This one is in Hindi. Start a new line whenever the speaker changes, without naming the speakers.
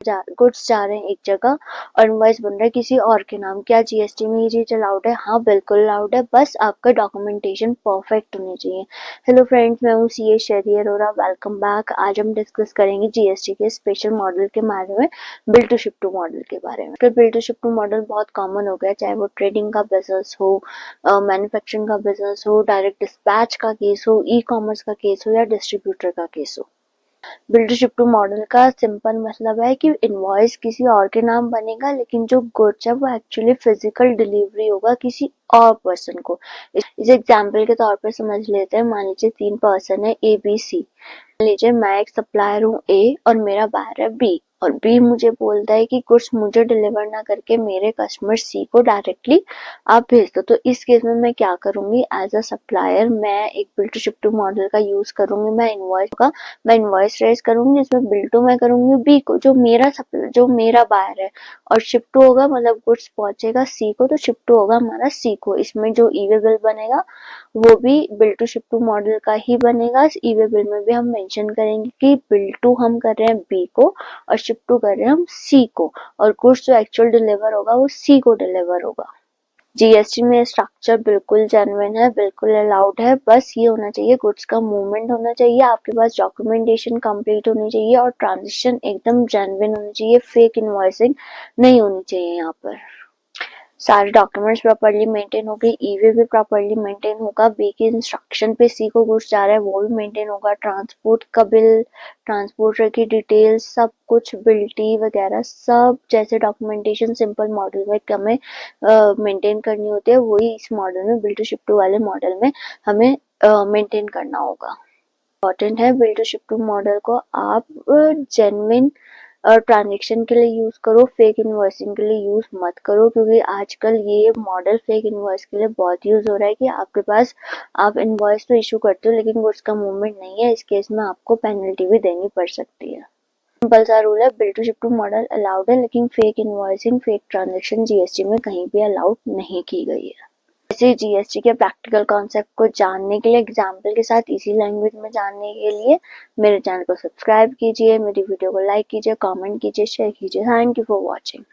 गुड्स जा रहे हैं एक जगह और इनवॉइस बन रहा है किसी और के नाम। क्या जीएसटी में ये चीज अलाउड है? हाँ बिल्कुल अलाउड है, बस आपका डॉक्यूमेंटेशन परफेक्ट होनी चाहिए। हेलो फ्रेंड्स, मैं हूँ सीए शहरी अरोरा, वेलकम बैक। आज हम डिस्कस करेंगे जीएसटी के स्पेशल मॉडल के बारे में, bill to ship to model के बारे में। Bill to ship to model बहुत कॉमन हो गया, चाहे वो ट्रेडिंग का बिजनेस हो, मैन्युफैक्चरिंग का बिजनेस हो, डायरेक्ट डिस्पैच का केस हो, ई कॉमर्स का केस हो या डिस्ट्रीब्यूटर का केस हो। Bill to ship to model का सिंपल मतलब है कि इनवॉइस किसी और के नाम बनेगा, लेकिन जो गुड्स है वो एक्चुअली फिजिकल डिलीवरी होगा किसी और पर्सन को। इस एग्जांपल के तौर पर समझ लेते हैं, मान लीजिए 3 पर्सन है ए बी सी। मान लीजिए मैं एक सप्लायर हूँ ए और मेरा बायर है बी, और बी मुझे बोलता है कि गुड्स मुझे डिलीवर ना करके मेरे कस्टमर सी को डायरेक्टली आप भेज दो। तो इस केस में मैं क्या करूंगी, एज अ सप्लायर मैं एक bill to ship to model का यूज करूंगी। मैं इनवॉइस रेज करूंगी, जिसमें बिल टू मैं करूंगी बी को, जो मेरा बायर है, और शिप टू होगा मतलब गुड्स पहुंचेगा सी को, तो शिप टू होगा हमारा सी को। इसमें जो ई वे बिल बनेगा वो भी bill to ship to model का ही बनेगा। इस ई वे बिल में भी हम मेंशन करेंगे कि बिल टू हम कर रहे हैं बी को और शिप टू कर रहे हैं हम सी को, और गुड्स जो एक्चुअल डिलीवर होगा वो सी को डिलीवर होगा। जीएसटी में स्ट्रक्चर बिल्कुल जेन्युइन है, बिल्कुल अलाउड है, बस ये होना चाहिए गुड्स का मूवमेंट होना चाहिए, आपके पास डॉक्यूमेंटेशन कंप्लीट होनी चाहिए और ट्रांजेक्शन एकदम जेन्युइन होनी चाहिए, फेक इनवॉइसिंग नहीं होनी चाहिए। यहाँ पर सारे डॉक्यूमेंट्स प्रॉपर्ली मेंटेन हो गए, ईवे भी प्रॉपर्ली मेंटेन होगा, बी की इंस्ट्रक्शन पे सी को गुड्स जा रहा है वो भी मेंटेन होगा, ट्रांसपोर्ट का बिल, ट्रांसपोर्टर की डिटेल्स, सब कुछ बिल्टी वगैरह सब जैसे डॉक्यूमेंटेशन सिंपल मॉडल में हमें मेंटेन करनी होती है, वही इस मॉडल में बिल टू शिप टू वाले मॉडल में हमें मेंटेन करना होगा। इम्पोर्टेंट है, bill to ship to model को आप जेन्युइन ट्रांजेक्शन के लिए यूज करो, फेक इनवॉइसिंग के लिए यूज मत करो, क्योंकि आजकल ये मॉडल फेक इनवॉइस के लिए बहुत यूज हो रहा है कि आपके पास आप इनवॉइस तो इशू करते हो लेकिन गुड्स का मूवमेंट नहीं है। इस केस में आपको पेनल्टी भी देनी पड़ सकती है। सिंपल सा रूल है, bill to ship to model allowed है, लेकिन fake invoicing, fake transaction GST में कहीं भी अलाउड नहीं की गई है। ऐसे जीएसटी के प्रैक्टिकल कॉन्सेप्ट को जानने के लिए, एग्जाम्पल के साथ इजी लैंग्वेज में जानने के लिए मेरे चैनल को सब्सक्राइब कीजिए, मेरी वीडियो को लाइक कीजिए, कमेंट कीजिए, शेयर कीजिए। Thank you for watching.